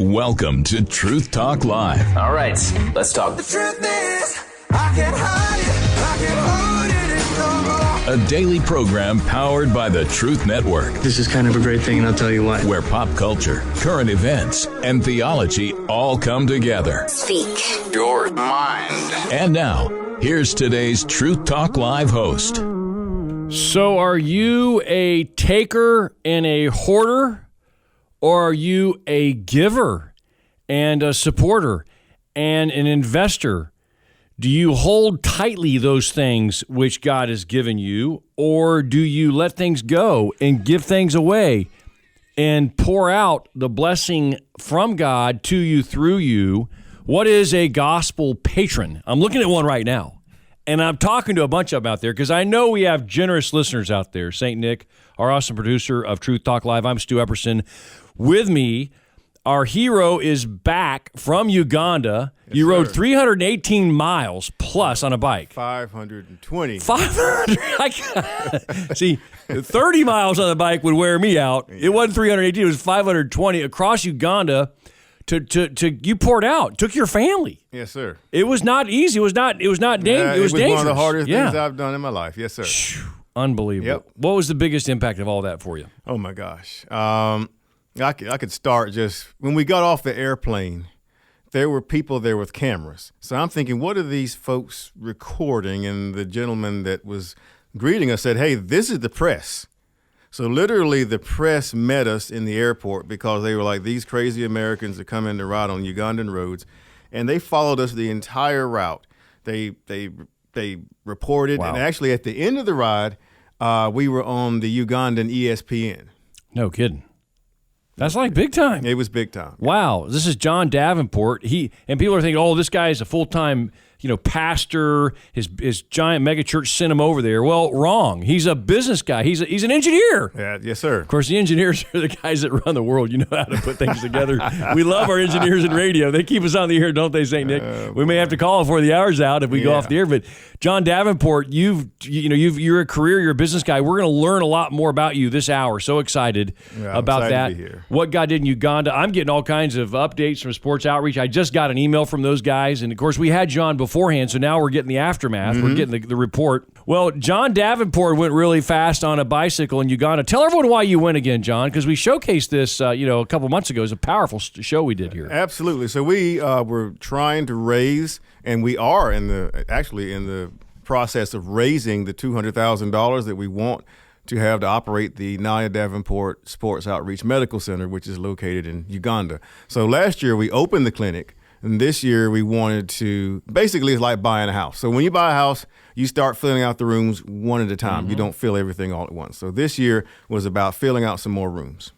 Welcome to Truth Talk Live. All right, let's talk. The truth is, I can't hide it. I can't hold it no more. A daily program powered by the Truth Network, This is kind of a great thing, and I'll tell you why. where pop culture, current events, and theology all come together. Speak Your mind. And now, here's today's Truth Talk Live host. So are you a taker and a hoarder, or are you a giver and a supporter and an investor? Do you hold tightly those things which God has given you, or do you let things go and give things away and pour out the blessing from God to you through you? What is a gospel patron? I'm looking at one right now. And I'm talking to a bunch of them out there because I know we have generous listeners out there. St. Nick, our awesome producer of Truth Talk Live. I'm Stu Epperson. With me, our hero is back from Uganda. Yes, you rode sir. 318 miles plus on a bike. 520. 500. See, 30 miles on the bike would wear me out. It wasn't 318. It was 520 across Uganda. To you poured out, took your family. Yes, sir. It was not easy. It was not Yeah, dangerous. it was dangerous. one of the hardest Yeah. things I've done in my life. Yes, sir. Unbelievable. Yep. What was the biggest impact of all that for you? Oh, my gosh. I could start just when we got off the airplane, there were people there with cameras. So I'm thinking, what are these folks recording? And the gentleman that was greeting us said, hey, this is the press. So literally the press met us in the airport because they were like, these crazy Americans are coming to ride on Ugandan roads. And they followed us the entire route. They reported. Wow. And actually at the end of the ride, we were on the Ugandan ESPN. No kidding. That's like big time. It was big time. Wow. This is John Davenport. And people are thinking, oh, this guy is a full-time, pastor. His giant mega church sent him over there. Well, wrong. He's a business guy. He's an engineer. Yeah, yes, sir. Of course, the engineers are the guys that run the world. You know how to put things together. We love our engineers in radio. They keep us on the air, don't they, St. Nick? We may have to call before the hour's out if we go off the air. But John Davenport, you're a career, you're a business guy. We're going to learn a lot more about you this hour. So excited about excited that. to be here. What God did in Uganda. I'm getting all kinds of updates from Sports Outreach. I just got an email from those guys, and of course, we had John beforehand. So now we're getting the aftermath. We're getting the report. Well, John Davenport went really fast on a bicycle in Uganda. Tell everyone why you went again, John, because we showcased this, a couple months ago. It was a powerful show we did here. Absolutely. So we were trying to raise, and we are in the process of raising the $200,000 that we want to have to operate the Naya Davenport Sports Outreach Medical Center, which is located in Uganda. So last year we opened the clinic. And this year we wanted to, basically it's like buying a house. So when you buy a house, you start filling out the rooms one at a time. You don't fill everything all at once. So this year was about filling out some more rooms.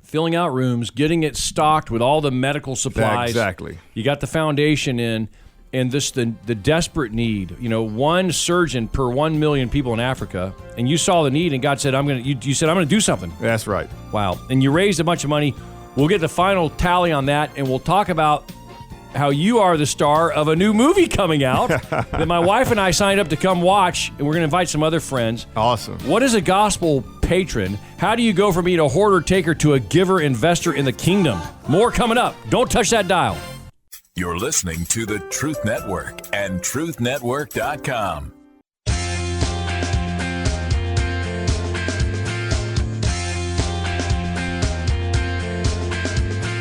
Filling out rooms, getting it stocked with all the medical supplies. Exactly. You got the foundation in, and the desperate need. One surgeon per 1 million people in Africa, and you saw the need, and God said, you said, I'm going to do something. That's right. Wow. And you raised a bunch of money. We'll get the final tally on that, and we'll talk about how you are the star of a new movie coming out that my wife and I signed up to come watch, and we're going to invite some other friends. Awesome. What is a gospel patron? How do you go from being a hoarder taker to a giver investor in the kingdom? More coming up. Don't touch that dial. You're listening to the Truth Network and truthnetwork.com.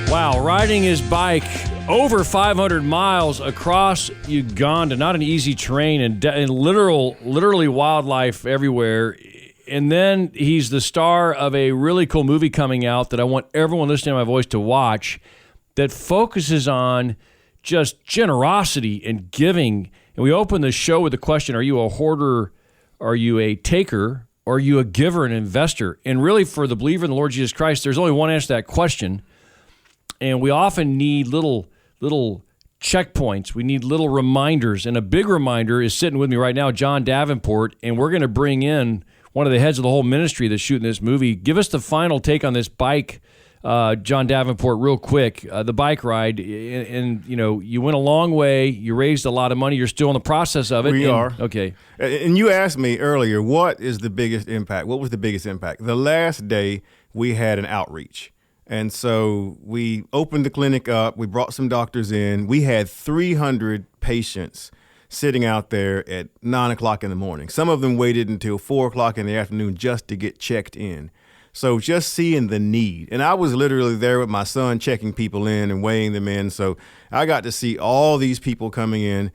Wow, riding his bike over 500 miles across Uganda, not an easy terrain, and literally wildlife everywhere. And then he's the star of a really cool movie coming out that I want everyone listening to my voice to watch that focuses on just generosity and giving. And we open the show with the question, are you a hoarder, are you a taker, or are you a giver and investor? And really for the believer in the Lord Jesus Christ, there's only one answer to that question. And we often need little checkpoints. We need little reminders. And a big reminder is sitting with me right now, John Davenport, and we're going to bring in one of the heads of the whole ministry that's shooting this movie. Give us the final take on this bike, John Davenport, real quick. The bike ride, and you went a long way. You raised a lot of money. You're still in the process of it. We are. Okay. And you asked me earlier, what is the biggest impact? What was the biggest impact? The last day we had an outreach. And so we opened the clinic up. We brought some doctors in. We had 300 patients sitting out there at 9 o'clock in the morning. Some of them waited until 4 o'clock in the afternoon just to get checked in. So just seeing the need. And I was literally there with my son checking people in and weighing them in. So I got to see all these people coming in.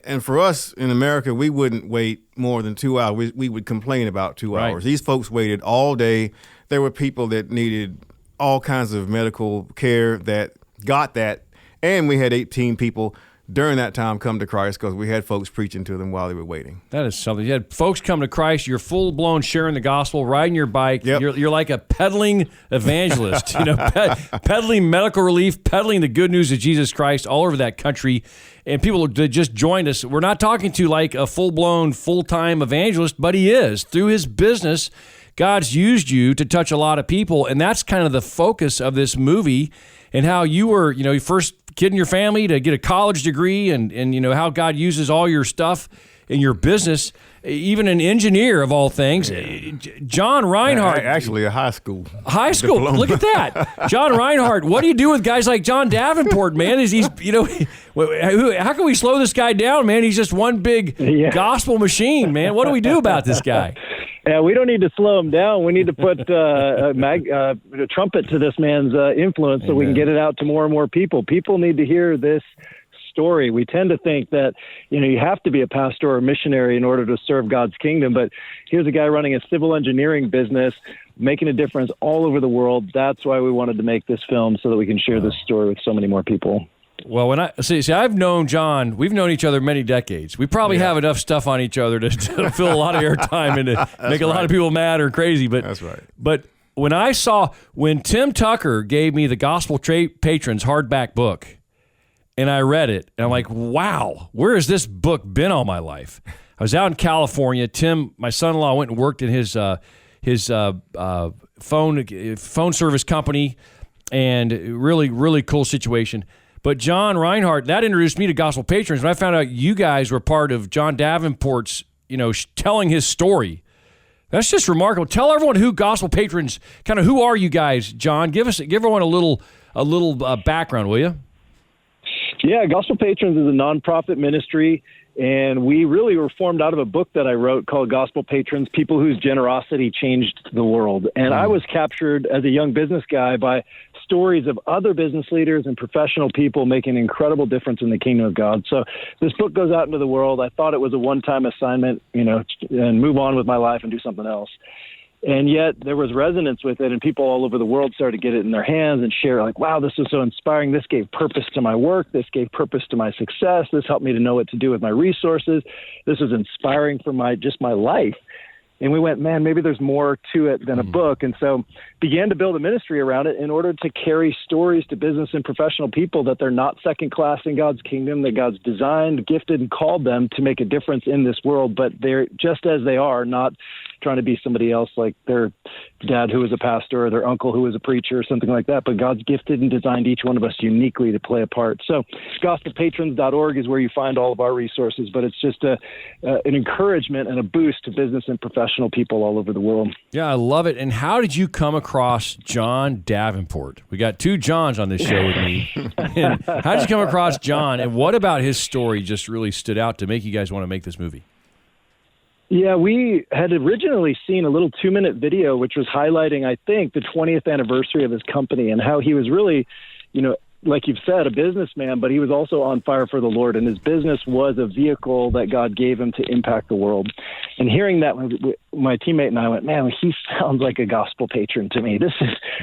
And for us in America, we wouldn't wait more than 2 hours. We would complain about 2 Right. hours. These folks waited all day. There were people that needed all kinds of medical care that got that. And we had 18 people during that time come to Christ because we had folks preaching to them while they were waiting. That is something. You had folks come to Christ. You're full-blown sharing the gospel, riding your bike. Yep. You're like a peddling evangelist, peddling medical relief, peddling the good news of Jesus Christ all over that country. And people that just joined us, we're not talking to like a full-blown, full-time evangelist, but he is. Through his business, God's used you to touch a lot of people, and that's kind of the focus of this movie and how you were, your first kid in your family to get a college degree and how God uses all your stuff in your business, even an engineer of all things. Yeah. John Reinhardt. Actually, a high school. High school. Diploma. Look at that. John Reinhardt. What do you do with guys like John Davenport, man? He's how can we slow this guy down, man? He's just one big gospel machine, man. What do we do about this guy? Yeah, we don't need to slow him down. We need to put a trumpet to this man's influence so we can get it out to more and more people. People need to hear this story. We tend to think that, you have to be a pastor or a missionary in order to serve God's kingdom. But here's a guy running a civil engineering business, making a difference all over the world. That's why we wanted to make this film, so that we can share this story with so many more people. Well, when I've known John, we've known each other many decades. We probably have enough stuff on each other to fill a lot of airtime and to make a lot of people mad or crazy. But that's right. But when Tim Tucker gave me the Gospel Patrons hardback book, and I read it, and I'm like, wow, where has this book been all my life? I was out in California. Tim, my son-in-law, went and worked in his phone service company, and really, really cool situation. But John Reinhardt, that introduced me to Gospel Patrons. When I found out you guys were part of John Davenport's, telling his story, that's just remarkable. Tell everyone who Gospel Patrons, kind of who are you guys, John? Give everyone a little background, will you? Yeah, Gospel Patrons is a nonprofit ministry, and we really were formed out of a book that I wrote called Gospel Patrons, People Whose Generosity Changed the World. And I was captured as a young business guy by stories of other business leaders and professional people making an incredible difference in the kingdom of God. So this book goes out into the world. I thought it was a one-time assignment, and move on with my life and do something else. And yet there was resonance with it, and people all over the world started to get it in their hands and share, like, wow, this was so inspiring. This gave purpose to my work. This gave purpose to my success. This helped me to know what to do with my resources. This was inspiring for my life. And we went, man, maybe there's more to it than a book. And so began to build a ministry around it in order to carry stories to business and professional people that they're not second class in God's kingdom, that God's designed, gifted, and called them to make a difference in this world. But they're just as they are, not trying to be somebody else, like their dad who was a pastor or their uncle who was a preacher or something like that. But God's gifted and designed each one of us uniquely to play a part. So gospelpatrons.org is where you find all of our resources, but it's just an encouragement and a boost to business and professional people all over the world. Yeah, I love it. And how did you come across John Davenport? We got two Johns on this show with me. And how did you come across John, and what about his story just really stood out to make you guys want to make this movie? Yeah, we had originally seen a little 2-minute video, which was highlighting, I think, the 20th anniversary of his company and how he was really, like you've said, a businessman, but he was also on fire for the Lord, and his business was a vehicle that God gave him to impact the world. And hearing that, my teammate and I went, man, he sounds like a gospel patron to me.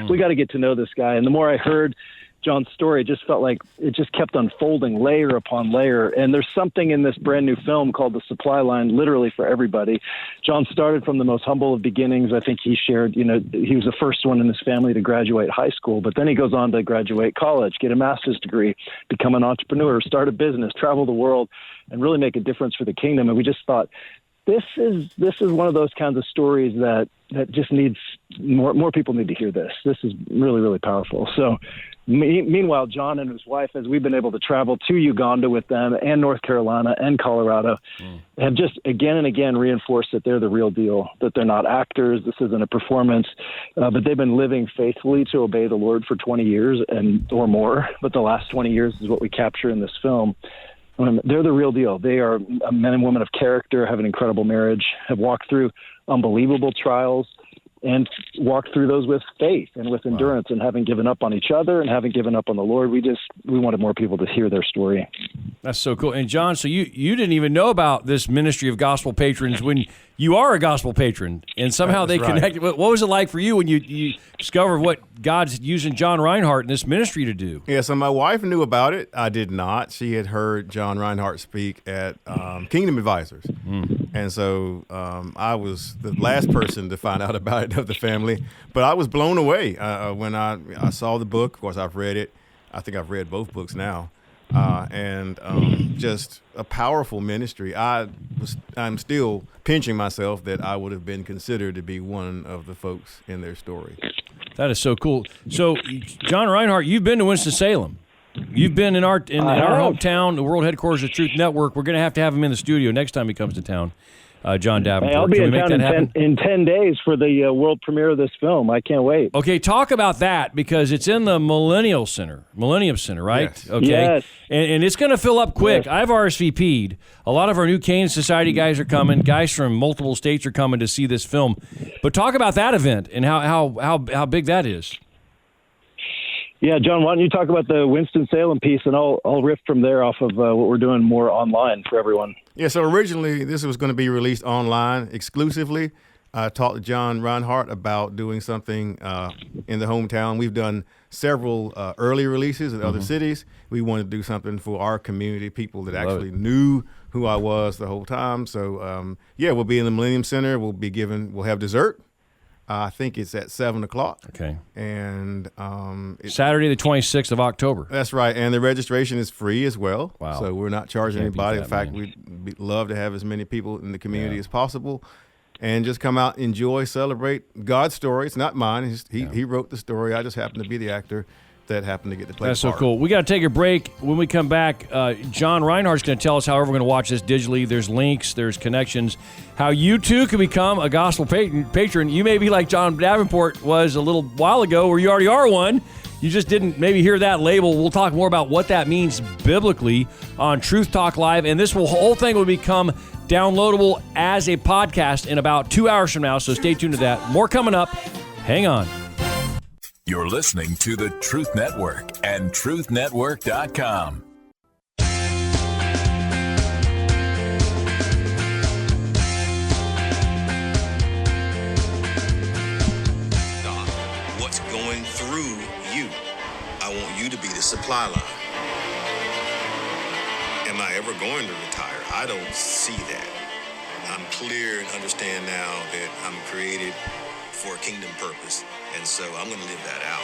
We got to get to know this guy. And the more I heard John's story, it just felt like it just kept unfolding layer upon layer. And there's something in this brand new film called The Supply Line, literally for everybody. John started from the most humble of beginnings. I think he shared, he was the first one in his family to graduate high school, but then he goes on to graduate college, get a master's degree, become an entrepreneur, start a business, travel the world, and really make a difference for the kingdom. And we just thought, this is one of those kinds of stories that just needs more people need to hear this. This is really, really powerful. So Meanwhile, John and his wife, as we've been able to travel to Uganda with them and North Carolina and Colorado, have just again and again reinforced that they're the real deal, that they're not actors. This isn't a performance, but they've been living faithfully to obey the Lord for 20 years or more. But the last 20 years is what we capture in this film. They're the real deal. They are men and women of character, have an incredible marriage, have walked through unbelievable trials, and walked through those with faith and with endurance, and haven't given up on each other and haven't given up on the Lord. We wanted more people to hear their story. That's so cool. And John, so you didn't even know about this ministry of gospel patrons when you are a gospel patron, and somehow they connected. What was it like for you when you discovered what God's using John Reinhardt in this ministry to do? Yeah, so my wife knew about it. I did not. She had heard John Reinhardt speak at Kingdom Advisors. And so I was the last person to find out about it of the family. But I was blown away when I saw the book. Of course, I've read it. I think I've read both books now. And just a powerful ministry. I'm still pinching myself that I would have been considered to be one of the folks in their story. That is so cool. So, John Reinhardt, you've been to Winston-Salem. You've been in our hometown, the world headquarters of Truth Network. We're going to have him in the studio next time he comes to town. John Davenport. Hey, I'll be in town in 10 days for the world premiere of this film. I can't wait. Okay, talk about that, because it's in the Millennium Center, right? Yes. Okay. Yes. And it's going to fill up quick. Yes. I've RSVP'd. A lot of our new Canaan Society guys are coming. Guys from multiple states are coming to see this film. But talk about that event and how big that is. Yeah, John, why don't you talk about the Winston-Salem piece, and I'll riff from there off of what we're doing more online for everyone. Yeah, so originally this was going to be released online exclusively. I talked to John Reinhardt about doing something in the hometown. We've done several early releases in other cities. We wanted to do something for our community, people that actually knew who I was the whole time. So, we'll be in the Millennium Center. We'll have dessert. I think it's at 7:00. Okay. And Saturday, the 26th of October. That's right. And the registration is free as well. Wow. So we're not charging Can't beat anybody. that, In fact, man. we'd love to have as many people in the community as possible, and just come out, enjoy, celebrate God's story. It's not mine. He wrote the story. I just happen to be the actor that happened to get to play That's the so part. cool. We got to take a break. When we come back, John Reinhardt's going to tell us how we're going to watch this digitally. There's links, there's connections, how you too can become a gospel patron. You may be like John Davenport was a little while ago, where you already are one. You just didn't maybe hear that label. We'll talk more about what that means biblically on Truth Talk Live, and this whole thing will become downloadable as a podcast in about 2 hours from now, so stay tuned to that. More coming up. Hang on. You're listening to the Truth Network and truthnetwork.com. What's going through you? I want you to be the supply line. Am I ever going to retire? I don't see that. I'm clear and understand now that I'm created for a kingdom purpose, and so I'm going to live that out.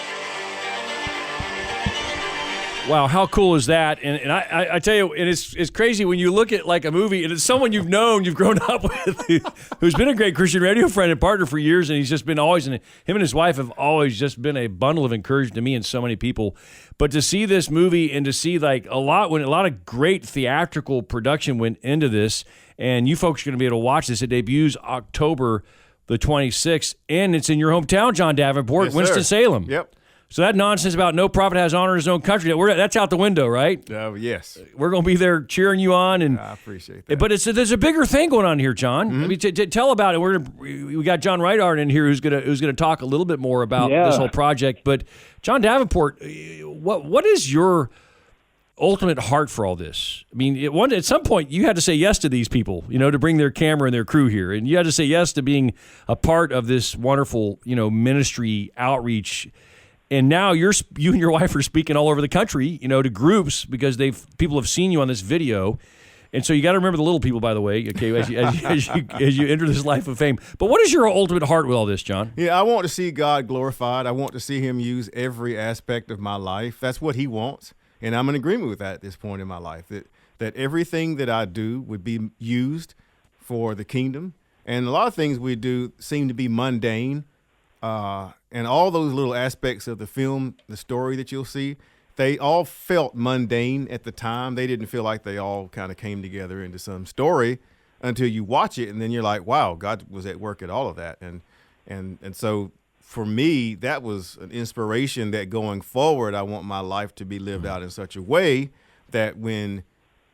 Wow, how cool is that? And I tell you, and it's crazy when you look at like a movie, and it's someone you've known, you've grown up with, who's been a great Christian radio friend and partner for years, and he's just been always, and him and his wife have always just been a bundle of encouragement to me and so many people. But to see this movie and to see like a lot of great theatrical production went into this, and you folks are going to be able to watch this. It debuts October the 26th, and it's in your hometown, John Davenport, Yes, Winston-Salem. Yep. So that nonsense about no prophet has honor in his own country, that's out the window, right? Yes. We're going to be there cheering you on. And I appreciate that. But there's a bigger thing going on here, John. I mean, tell about it. We got John Reinhardt in here who's gonna talk a little bit more about this whole project. But John Davenport, what is your ultimate heart for all this? I mean, at some point you had to say yes to these people, to bring their camera and their crew here, and you had to say yes to being a part of this wonderful, ministry outreach. And now you and your wife are speaking all over the country, to groups because people have seen you on this video, and so you got to remember the little people, by the way, okay, as you enter this life of fame. But what is your ultimate heart with all this, John? Yeah, I want to see God glorified. I want to see Him use every aspect of my life. That's what He wants. And I'm in agreement with that at this point in my life, that everything that I do would be used for the kingdom. And a lot of things we do seem to be mundane and all those little aspects of the film, the story that you'll see, they all felt mundane at the time. They didn't feel like they all kind of came together into some story until you watch it, and then you're like, wow, God was at work at all of that. And so for me, that was an inspiration that going forward, I want my life to be lived out in such a way that when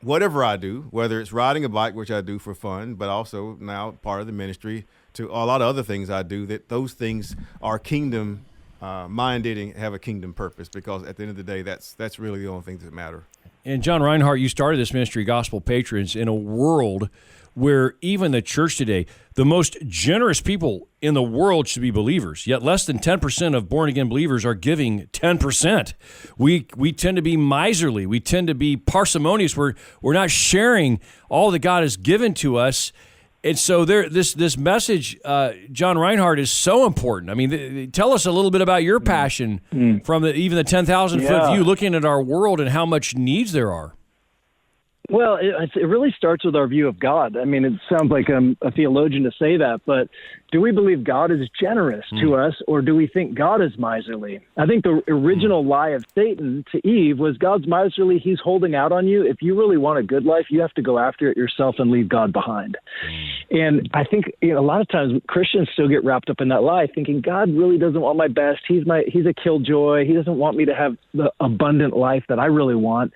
whatever I do, whether it's riding a bike, which I do for fun, but also now part of the ministry, to a lot of other things I do, that those things are kingdom minded and have a kingdom purpose, because at the end of the day, that's really the only things that matter. And John Reinhardt, you started this ministry, Gospel Patrons, in a world where even the church today, the most generous people in the world should be believers, yet less than 10% of born-again believers are giving 10%. We tend to be miserly. We tend to be parsimonious. We're not sharing all that God has given to us. And so this message, John Reinhardt, is so important. I mean, tell us a little bit about your passion from even the 10,000-foot view, looking at our world and how much needs there are. Well, it really starts with our view of God. I mean, it sounds like I'm a theologian to say that, but do we believe God is generous to us, or do we think God is miserly? I think the original lie of Satan to Eve was God's miserly. He's holding out on you. If you really want a good life, you have to go after it yourself and leave God behind. And I think a lot of times Christians still get wrapped up in that lie, thinking God really doesn't want my best. He's a killjoy. He doesn't want me to have the abundant life that I really want.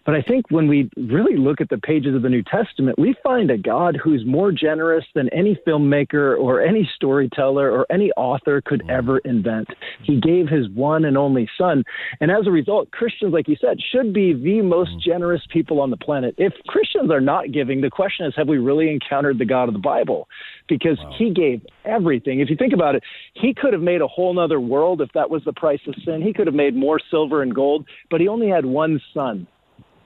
But I think when we really look at the pages of the New Testament, we find a God who's more generous than any filmmaker or any storyteller or any author could ever invent. He gave his one and only son. And as a result, Christians, like you said, should be the most generous people on the planet. If Christians are not giving, the question is, have we really encountered the God of the Bible? Because he gave everything. If you think about it, he could have made a whole nother world if that was the price of sin. He could have made more silver and gold, but he only had one son.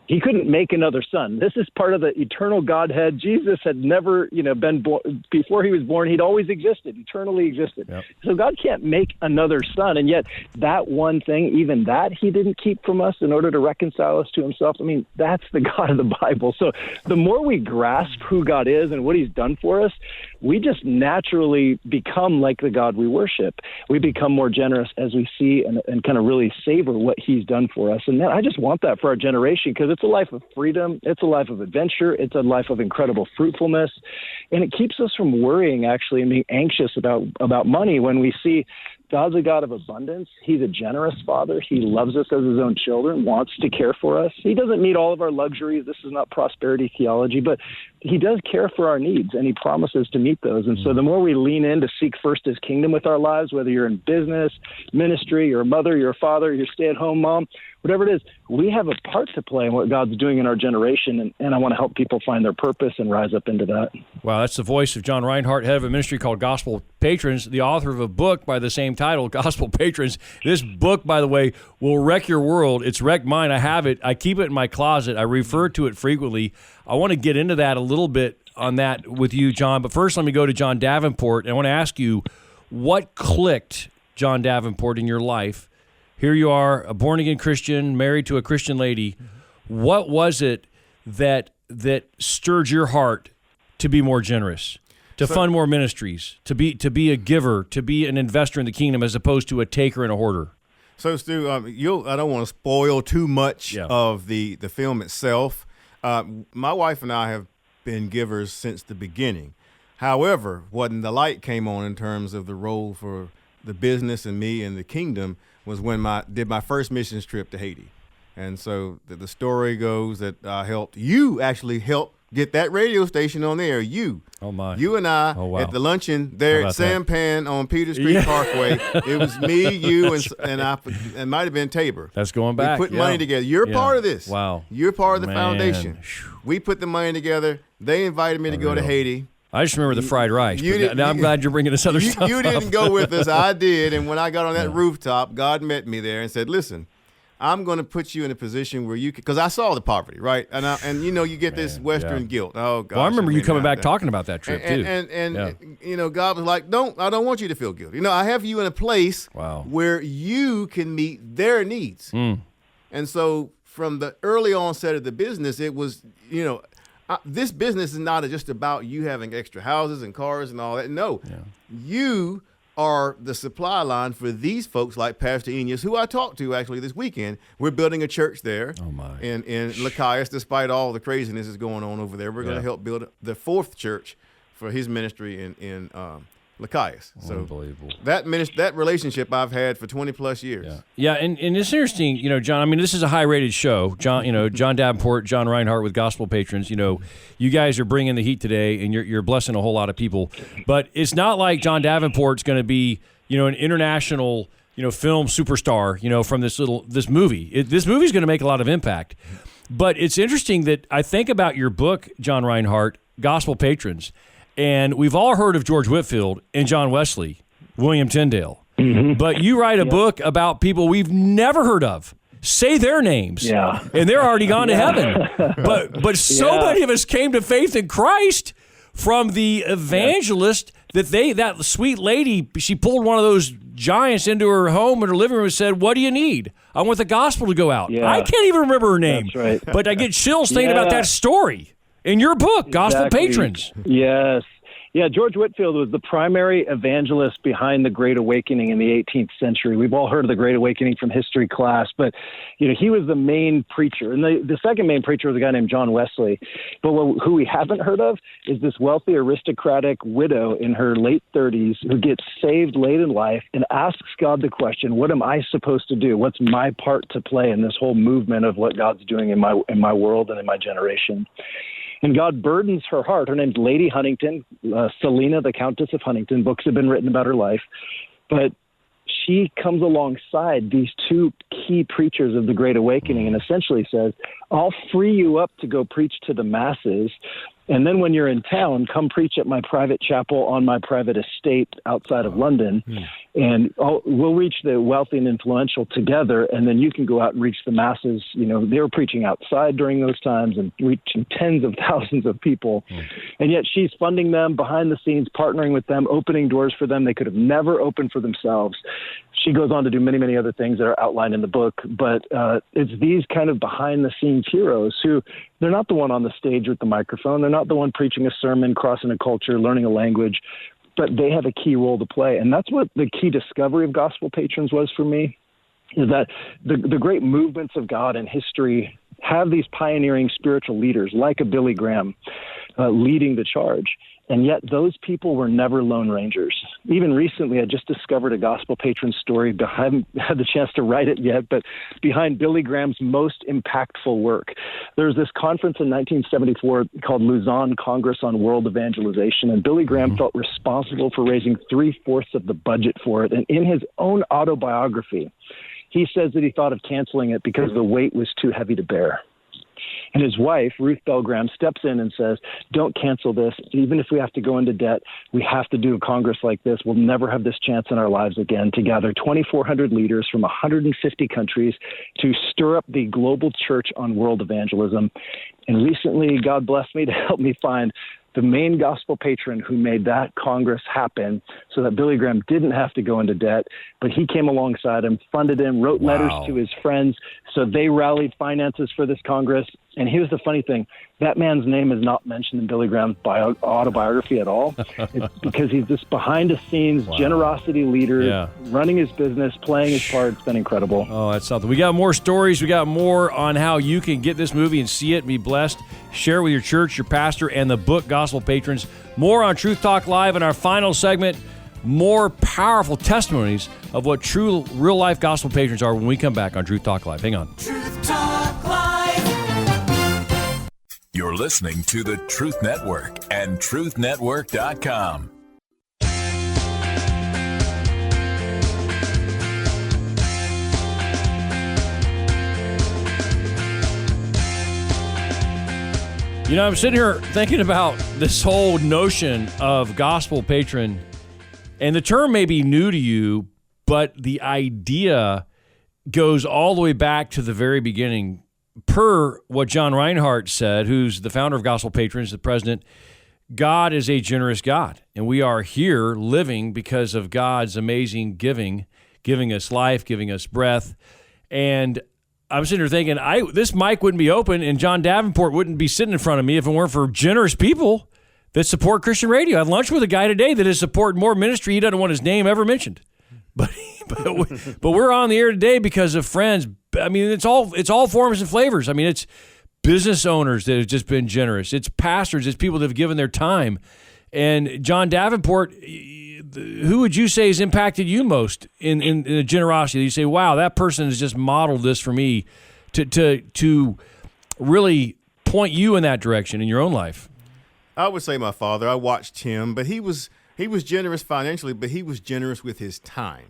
He couldn't make another son. This is part of the eternal Godhead. Jesus had never, been born. Before he was born, he'd always existed, eternally existed. Yep. So God can't make another son. And yet that one thing, even that he didn't keep from us in order to reconcile us to himself. I mean, that's the God of the Bible. So the more we grasp who God is and what he's done for us, we just naturally become like the God we worship. We become more generous as we see and kind of really savor what he's done for us. And man, I just want that for our generation, because it's a life of freedom. It's a life of adventure. It's a life of incredible fruitfulness. And it keeps us from worrying, actually, and being anxious about money when we see God's a God of abundance. He's a generous Father. He loves us as his own children, wants to care for us. He doesn't need all of our luxuries. This is not prosperity theology, but he does care for our needs, and he promises to meet those. And so the more we lean in to seek first his kingdom with our lives, whether you're in business, ministry, you're a mother, you're a father, you're a stay-at-home mom, whatever it is, we have a part to play in what God's doing in our generation, and I want to help people find their purpose and rise up into that. Wow, that's the voice of John Reinhardt, head of a ministry called Gospel Patrons, the author of a book by the same title, Gospel Patrons. This book, by the way, will wreck your world. It's wrecked mine. I have it. I keep it in my closet. I refer to it frequently. I want to get into that a little bit on that with you, John. But first, let me go to John Davenport. I want to ask you, what clicked, John Davenport, in your life? Here you are, a born-again Christian, married to a Christian lady. What was it that stirred your heart to be more generous, to fund more ministries, to be a giver, to be an investor in the kingdom as opposed to a taker and a hoarder? So, Stu, I don't want to spoil too much of the film itself. My wife and I have been givers since the beginning. However, when the light came on in terms of the role for the business and me and the kingdom was when I did my first missions trip to Haiti. And so the story goes that I helped get that radio station on the air. You and I at the luncheon there at Sampan on Peter Street Parkway. It was me, you, and it might have been Tabor. That's going back. We put money together. You're part of this. Wow. You're part of the foundation. We put the money together. They invited me to go to Haiti. I just remember the fried rice. Now I'm glad you're bringing this other stuff You didn't go with us. I did. And when I got on that rooftop, God met me there and said, listen, I'm going to put you in a position where you can, because I saw the poverty, right? And you get this Western guilt. Oh, God. Well, I remember you coming back talking about that trip, too. And God was like, I don't want you to feel guilty. I have you in a place where you can meet their needs. And so from the early onset of the business, it was, this business is not just about you having extra houses and cars and all that. No, you are the supply line for these folks like Pastor Enos, who I talked to actually this weekend. We're building a church there in Lachias, despite all the craziness that's going on over there. We're going to help build the 4th church for his ministry in Lachias. So unbelievable. That relationship I've had for 20 plus years. Yeah, and it's interesting, John. I mean, this is a high-rated show. John Davenport, John Reinhardt with Gospel Patrons. You guys are bringing the heat today, and you're blessing a whole lot of people. But it's not like John Davenport's going to be, an international, film superstar, from this movie. This movie's going to make a lot of impact. But it's interesting that I think about your book, John Reinhardt, Gospel Patrons. And we've all heard of George Whitefield and John Wesley, William Tyndale. Mm-hmm. But you write a book about people we've never heard of. Say their names. Yeah. And they're already gone to heaven. But so many of us came to faith in Christ from the evangelist that sweet lady, she pulled one of those giants into her home in her living room and said, "What do you need? I want the gospel to go out." Yeah. I can't even remember her name. That's right. But I get chills thinking about that story. In your book, Gospel Patrons. Yes. Yeah, George Whitefield was the primary evangelist behind the Great Awakening in the 18th century. We've all heard of the Great Awakening from history class, but he was the main preacher. And the second main preacher was a guy named John Wesley. But who we haven't heard of is this wealthy aristocratic widow in her late 30s who gets saved late in life and asks God the question, what am I supposed to do? What's my part to play in this whole movement of what God's doing in my world and in my generation? And God burdens her heart. Her name's Lady Huntington, Selina, the Countess of Huntington. Books have been written about her life. But she comes alongside these two key preachers of the Great Awakening and essentially says, I'll free you up to go preach to the masses. And then when you're in town, come preach at my private chapel on my private estate outside of London. And we'll reach the wealthy and influential together, and then you can go out and reach the masses. They were preaching outside during those times and reaching tens of thousands of people. And yet she's funding them behind the scenes, partnering with them, opening doors for them they could have never opened for themselves. She goes on to do many, many other things that are outlined in the book. But it's these kind of behind-the-scenes heroes who they're not the one on the stage with the microphone. They're not the one preaching a sermon, crossing a culture, learning a language. But they have a key role to play. And that's what the key discovery of Gospel Patrons was for me, is that the great movements of God in history have these pioneering spiritual leaders like a Billy Graham leading the charge. And yet those people were never Lone Rangers. Even recently, I just discovered a Gospel Patron story. I haven't had the chance to write it yet, but behind Billy Graham's most impactful work. There was this conference in 1974 called Lausanne Congress on World Evangelization, and Billy Graham felt responsible for raising 3/4 of the budget for it. And in his own autobiography, he says that he thought of canceling it because the weight was too heavy to bear. And his wife, Ruth Bell Graham, steps in and says, don't cancel this. Even if we have to go into debt, we have to do a Congress like this. We'll never have this chance in our lives again to gather 2,400 leaders from 150 countries to stir up the global church on world evangelism. And recently, God blessed me to help me find the main gospel patron who made that Congress happen so that Billy Graham didn't have to go into debt, but he came alongside him, funded him, wrote letters to his friends. So they rallied finances for this Congress. And here's the funny thing. That man's name is not mentioned in Billy Graham's autobiography at all. It's because he's this behind-the-scenes generosity leader, running his business, playing his part. It's been incredible. Oh, that's something. We got more stories. We got more on how you can get this movie and see it and be blessed. Share it with your church, your pastor, and the book Gospel Patrons. More on Truth Talk Live in our final segment. More powerful testimonies of what true, real-life gospel patrons are when we come back on Truth Talk Live. Hang on. Truth Talk Live. You're listening to the Truth Network and truthnetwork.com. I'm sitting here thinking about this whole notion of gospel patron, and the term may be new to you, but the idea goes all the way back to the very beginning. Per what John Reinhardt said, who's the founder of Gospel Patrons, the president, God is a generous God, and we are here living because of God's amazing giving us life, giving us breath. And I'm sitting here thinking, this mic wouldn't be open, and John Davenport wouldn't be sitting in front of me if it weren't for generous people that support Christian radio. I had lunch with a guy today that is supporting more ministry. He doesn't want his name ever mentioned. But we're on the air today because of friends. I mean, it's all forms and flavors. I mean, it's business owners that have just been generous. It's pastors. It's people that have given their time. And John Davenport, who would you say has impacted you most in the generosity? You say, wow, that person has just modeled this for me to really point you in that direction in your own life. I would say my father. I watched him, but he was generous financially, but he was generous with his time.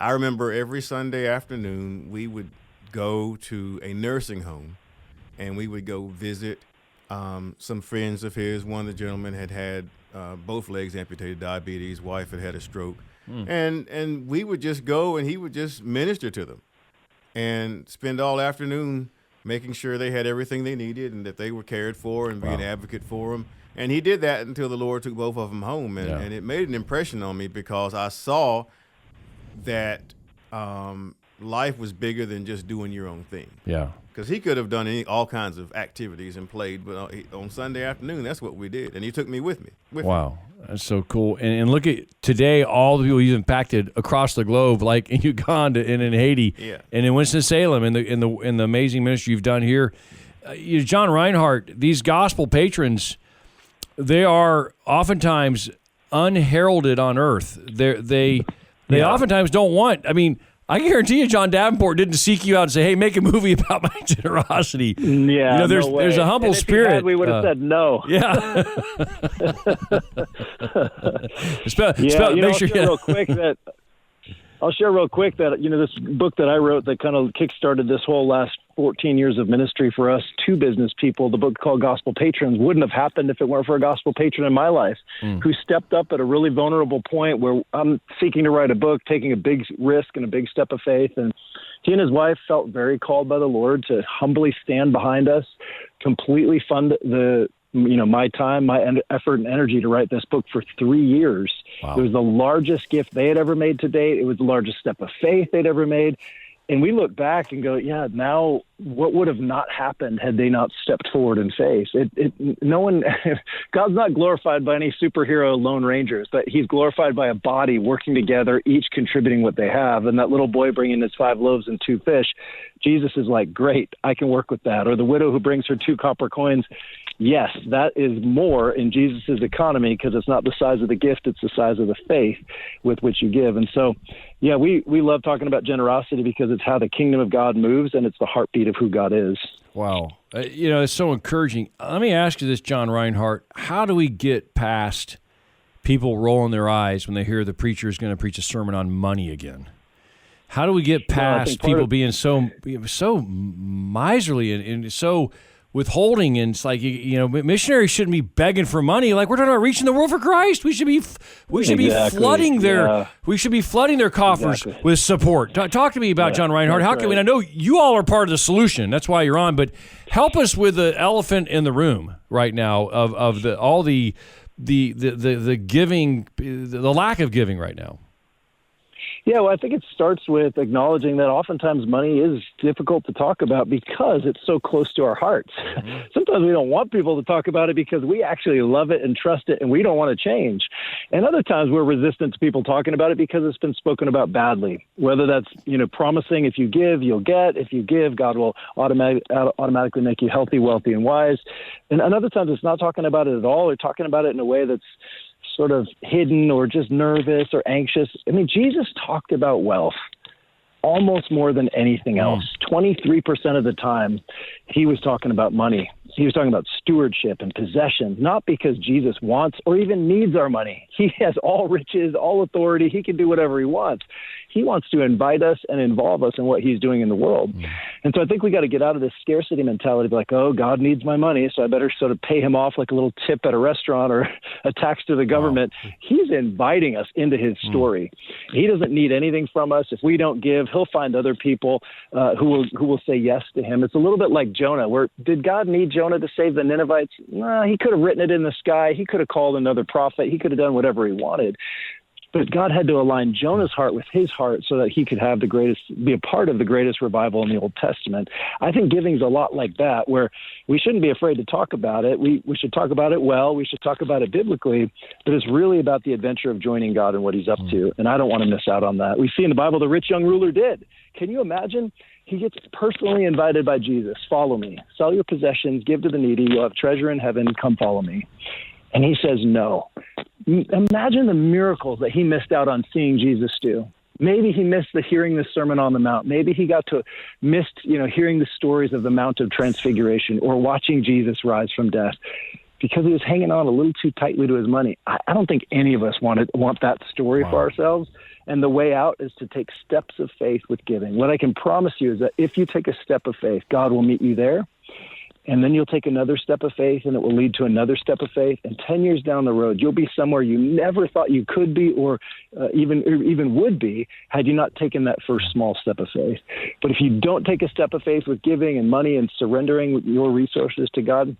I remember every Sunday afternoon we would go to a nursing home, and we would go visit some friends of his. One of the gentlemen had both legs amputated, diabetes. Wife had a stroke, and we would just go, and he would just minister to them, and spend all afternoon making sure they had everything they needed and that they were cared for, and be an advocate for them. And he did that until the Lord took both of them home, and it made an impression on me because I saw that life was bigger than just doing your own thing. Yeah. Because he could have done all kinds of activities and played, but on Sunday afternoon, that's what we did. And he took me with me. Wow. That's so cool. And look at today, all the people you've impacted across the globe, like in Uganda and in Haiti and in Winston-Salem, and in the amazing ministry you've done here. John Reinhardt, these gospel patrons, they are oftentimes unheralded on earth. They oftentimes don't want, I mean, I guarantee you John Davenport didn't seek you out and say, hey, make a movie about my generosity. Yeah, there's a humble spirit. He had, we would have said no. Yeah. I'll share real quick that, this book that I wrote that kind of kickstarted this whole last 14 years of ministry for us, two business people, the book called Gospel Patrons, wouldn't have happened if it weren't for a gospel patron in my life who stepped up at a really vulnerable point where I'm seeking to write a book, taking a big risk and a big step of faith. And he and his wife felt very called by the Lord to humbly stand behind us, completely fund my time, my effort and energy to write this book for 3 years. Wow. It was the largest gift they had ever made to date. It was the largest step of faith they'd ever made. And we look back and go, yeah, now what would have not happened had they not stepped forward in faith? God's not glorified by any superhero Lone Rangers, but he's glorified by a body working together, each contributing what they have. And that little boy bringing his 5 loaves and 2 fish, Jesus is like, great, I can work with that. Or the widow who brings her 2 copper coins. Yes, that is more in Jesus's economy because it's not the size of the gift, it's the size of the faith with which you give. And so, yeah, we love talking about generosity because it's how the kingdom of God moves and it's the heartbeat of who God is. Wow. It's so encouraging. Let me ask you this, John Reinhardt. How do we get past people rolling their eyes when they hear the preacher is going to preach a sermon on money again? How do we get past people being so miserly and so withholding, and it's like, missionaries shouldn't be begging for money. Like, we're talking about reaching the world for Christ. We should be flooding their coffers with support. Talk to me about John Reinhardt. How can we? I know you all are part of the solution. That's why you're on. But help us with the elephant in the room right now of the giving, the lack of giving right now. Yeah, well, I think it starts with acknowledging that oftentimes money is difficult to talk about because it's so close to our hearts. Mm-hmm. Sometimes we don't want people to talk about it because we actually love it and trust it and we don't want to change. And other times we're resistant to people talking about it because it's been spoken about badly, whether that's, promising if you give, you'll get. If you give, God will automatically make you healthy, wealthy, and wise. And other times it's not talking about it at all or talking about it in a way that's sort of hidden or just nervous or anxious. I mean, Jesus talked about wealth almost more than anything else. 23% of the time, he was talking about money. He was talking about stewardship and possession, not because Jesus wants or even needs our money. He has all riches, all authority. He can do whatever he wants. He wants to invite us and involve us in what he's doing in the world. And so I think we got to get out of this scarcity mentality, like, oh, God needs my money, so I better sort of pay him off like a little tip at a restaurant or a tax to the government. Wow. He's inviting us into his story. He doesn't need anything from us. If we don't give, he'll find other people who will say yes to him. It's a little bit like Jonah, where did God need Jonah to save the Ninevites? Nah, he could have written it in the sky. He could have called another prophet. He could have done whatever he wanted. But God had to align Jonah's heart with his heart so that he could have be a part of the greatest revival in the Old Testament. I think giving's a lot like that, where we shouldn't be afraid to talk about it. We should talk about it well. We should talk about it biblically, but it's really about the adventure of joining God and what he's up to. And I don't want to miss out on that. We see in the Bible the rich young ruler did. Can you imagine? He gets personally invited by Jesus. Follow me. Sell your possessions. Give to the needy. You'll have treasure in heaven. Come follow me. And he says no. Imagine the miracles that he missed out on seeing Jesus do. Maybe he missed hearing the Sermon on the Mount. Maybe he missed hearing the stories of the Mount of Transfiguration or watching Jesus rise from death because he was hanging on a little too tightly to his money. I don't think any of us want that story for ourselves. And the way out is to take steps of faith with giving. What I can promise you is that if you take a step of faith, God will meet you there. And then you'll take another step of faith, and it will lead to another step of faith. And 10 years down the road, you'll be somewhere you never thought you could be or even would be had you not taken that first small step of faith. But if you don't take a step of faith with giving and money and surrendering your resources to God,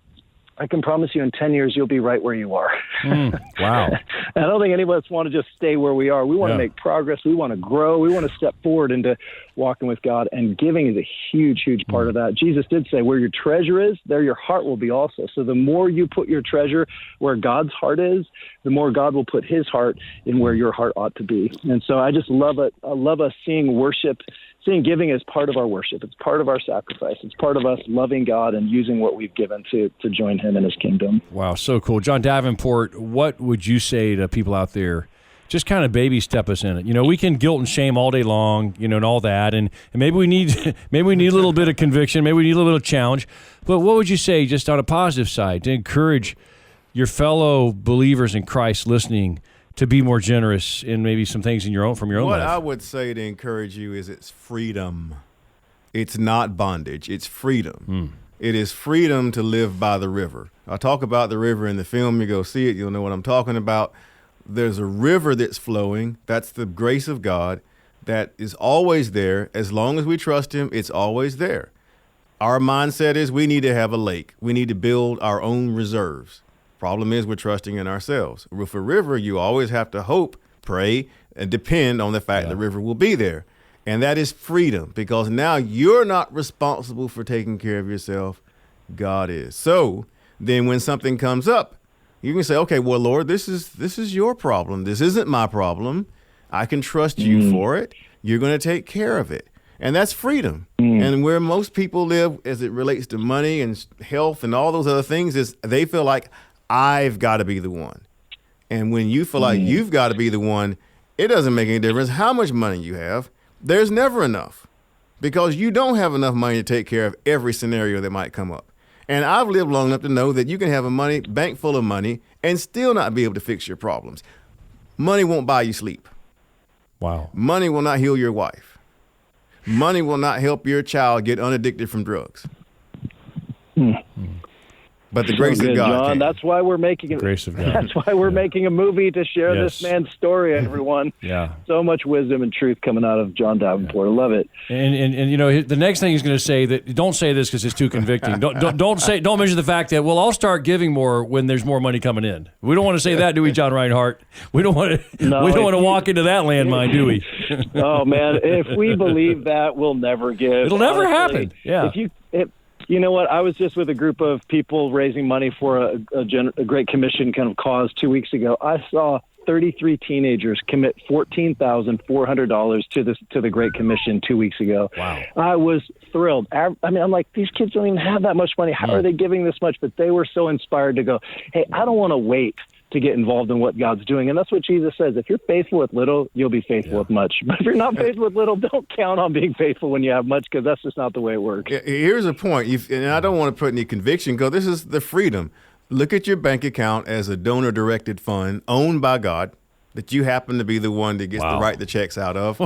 I can promise you in 10 years, you'll be right where you are. Wow. I don't think any of us want to just stay where we are. We want to make progress. We want to grow. We want to step forward into walking with God. And giving is a huge, huge part of that. Jesus did say, where your treasure is, there your heart will be also. So the more you put your treasure where God's heart is, the more God will put his heart in where your heart ought to be. And so I just love it. I love us seeing giving as part of our worship. It's part of our sacrifice. It's part of us loving God and using what we've given to join him in his kingdom. Wow, so cool. John Davenport, what would you say to people out there? Just kind of baby step us in it. We can guilt and shame all day long, and all that. And maybe we need a little bit of conviction. Maybe we need a little bit of challenge. But what would you say just on a positive side to encourage your fellow believers in Christ listening to be more generous in maybe some things from your own life? What I would say to encourage you is it's freedom. It's not bondage. It's freedom. It is freedom to live by the river. I talk about the river in the film. You go see it, you'll know what I'm talking about. There's a river that's flowing. That's the grace of God that is always there. As long as we trust him, it's always there. Our mindset is we need to have a lake. We need to build our own reserves. Problem is we're trusting in ourselves. With a river, you always have to hope, pray, and depend on the fact the river will be there. And that is freedom, because now you're not responsible for taking care of yourself. God is. So then when something comes up, you can say, okay, well, Lord, this is your problem. This isn't my problem. I can trust you for it. You're going to take care of it. And that's freedom. And where most people live as it relates to money and health and all those other things is they feel like I've got to be the one. And when you feel like you've got to be the one, it doesn't make any difference how much money you have. There's never enough, because you don't have enough money to take care of every scenario that might come up. And I've lived long enough to know that you can have a bank full of money and still not be able to fix your problems. Money won't buy you sleep. Wow. Money will not heal your wife. Money will not help your child get unaddicted from drugs. But the grace of God, John, that's why we're making it. Grace of God. That's why we're making a movie to share this man's story, everyone. So much wisdom and truth coming out of John Davenport. I love it. And the next thing he's going to say, that don't say this because it's too convicting. Don't mention the fact that I'll start giving more when there's more money coming in. We don't want to say that, do we, John Reinhardt? We don't want to walk into that landmine, do we? Oh man, if we believe that, we'll never give. It'll never happen. Yeah. You know what? I was just with a group of people raising money for a Great Commission kind of cause 2 weeks ago. I saw 33 teenagers commit $14,400 to the Great Commission 2 weeks ago. Wow. I was thrilled. I'm like, these kids don't even have that much money. How are they giving this much? But they were so inspired to go, hey, I don't want to wait to get involved in what God's doing. And that's what Jesus says. If you're faithful with little, you'll be faithful with much. But if you're not faithful with little, don't count on being faithful when you have much, because that's just not the way it works. Here's a point, and I don't want to put any conviction, because this is the freedom. Look at your bank account as a donor-directed fund owned by God that you happen to be the one that gets to write the checks out of,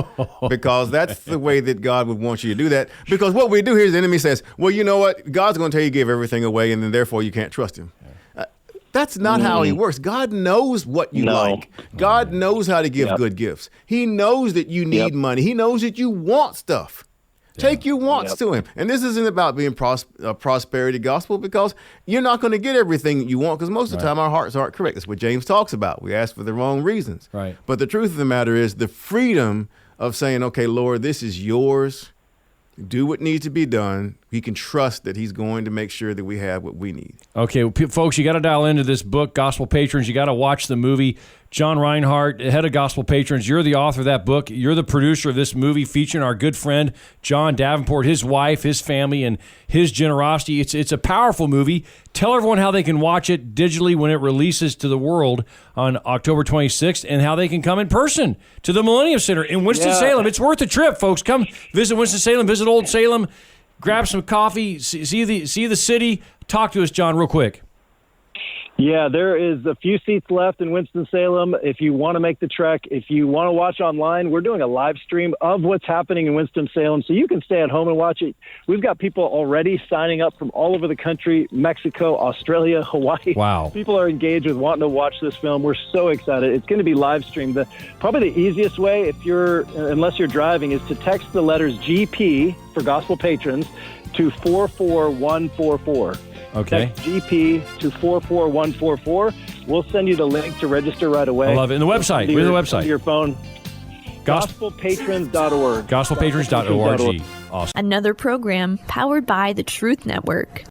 because that's the way that God would want you to do that. Because what we do here is the enemy says, well, you know what? God's going to tell you to give everything away, and then therefore you can't trust him. That's not how he works. God knows what you like. God knows how to give good gifts. He knows that you need money. He knows that you want stuff. Take your wants to him. And this isn't about being prosperity gospel, because you're not going to get everything you want, because most of the time our hearts aren't correct. That's what James talks about. We ask for the wrong reasons. Right. But the truth of the matter is the freedom of saying, okay, Lord, this is yours. Do what needs to be done. We can trust that he's going to make sure that we have what we need. Okay, well, folks, you got to dial into this book, Gospel Patrons. You got to watch the movie. John Reinhardt, head of Gospel Patrons, you're the author of that book. You're the producer of this movie featuring our good friend John Davenport, his wife, his family, and his generosity. It's a powerful movie. Tell everyone how they can watch it digitally when it releases to the world on October 26th, and how they can come in person to the Millennium Center in Winston-Salem. It's worth the trip, folks. Come visit Winston-Salem, visit Old Salem, grab some coffee, see the city. Talk to us, John, real quick. Yeah, there is a few seats left in Winston-Salem. If you want to make the trek, if you want to watch online, we're doing a live stream of what's happening in Winston-Salem, so you can stay at home and watch it. We've got people already signing up from all over the country, Mexico, Australia, Hawaii. Wow. People are engaged with wanting to watch this film. We're so excited. It's going to be live streamed. Probably the easiest way, unless you're driving, is to text the letters GP for Gospel Patrons to 44144. Okay. Text GP to 44144. We'll send you the link to register right away. I love it. And the website. Where's the website? Your phone. Gospelpatrons.org. Gospelpatrons.org. Awesome. Another program powered by the Truth Network.